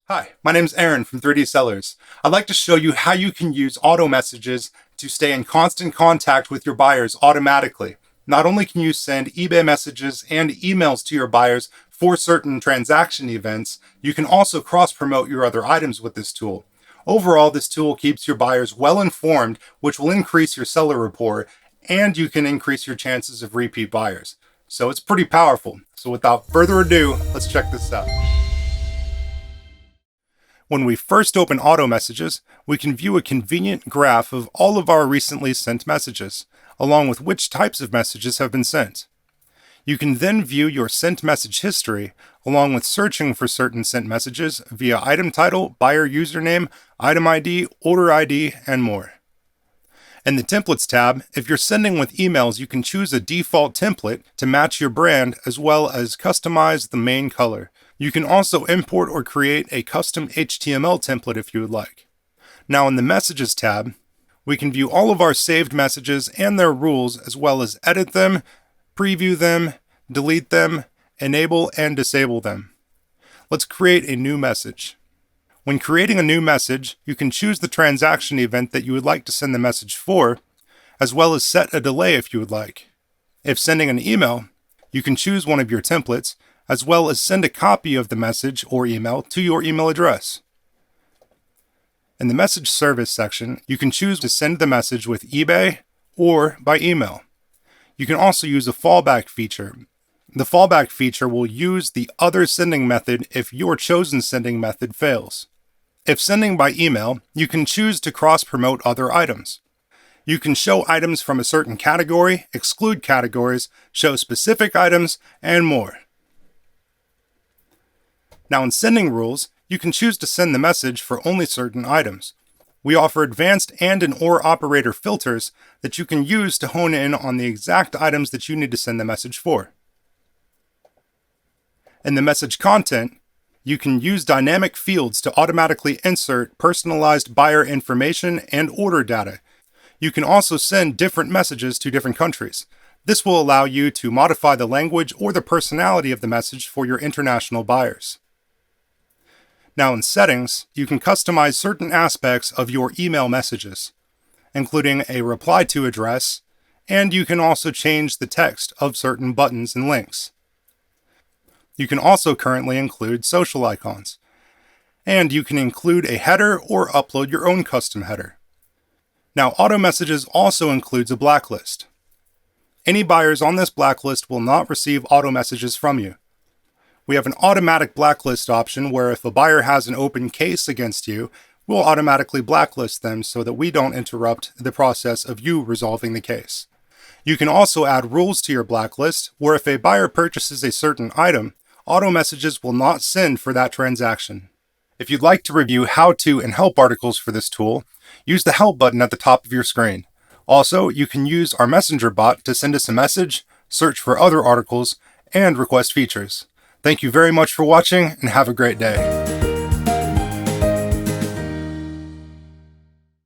Hi, my name is Aaron from 3D Sellers. I'd like to show you how you can use auto messages to stay in constant contact with your buyers automatically. Not only can you send eBay messages and emails to your buyers for certain transaction events, you can also cross-promote your other items with this tool. Overall, this tool keeps your buyers well informed, which will increase your seller rapport, and you can increase your chances of repeat buyers. So it's pretty powerful. So without further ado, let's check this out. When we first open Auto Messages, we can view a convenient graph of all of our recently sent messages, along with which types of messages have been sent. You can then view your sent message history, along with searching for certain sent messages via item title, buyer username, item ID, order ID, and more. In the Templates tab, if you're sending with emails, you can choose a default template to match your brand as well as customize the main color. You can also import or create a custom HTML template if you would like. Now in the Messages tab, we can view all of our saved messages and their rules as well as edit them, preview them, delete them, enable and disable them. Let's create a new message. When creating a new message, you can choose the transaction event that you would like to send the message for, as well as set a delay if you would like. If sending an email, you can choose one of your templates, as well as send a copy of the message or email to your email address. In the Message Service section, you can choose to send the message with eBay or by email. You can also use a fallback feature. The fallback feature will use the other sending method if your chosen sending method fails. If sending by email, you can choose to cross-promote other items. You can show items from a certain category, exclude categories, show specific items, and more. Now in sending rules, you can choose to send the message for only certain items. We offer advanced and an OR operator filters that you can use to hone in on the exact items that you need to send the message for. In the message content, you can use dynamic fields to automatically insert personalized buyer information and order data. You can also send different messages to different countries. This will allow you to modify the language or the personality of the message for your international buyers. Now in settings, you can customize certain aspects of your email messages, including a reply to address, and you can also change the text of certain buttons and links. You can also currently include social icons, and you can include a header or upload your own custom header. Now Auto Messages also includes a blacklist. Any buyers on this blacklist will not receive auto messages from you. We have an automatic blacklist option where if a buyer has an open case against you, we'll automatically blacklist them so that we don't interrupt the process of you resolving the case. You can also add rules to your blacklist where if a buyer purchases a certain item, Auto Messages will not send for that transaction. If you'd like to review how-to and help articles for this tool, use the help button at the top of your screen. Also, you can use our messenger bot to send us a message, search for other articles, and request features. Thank you very much for watching and have a great day.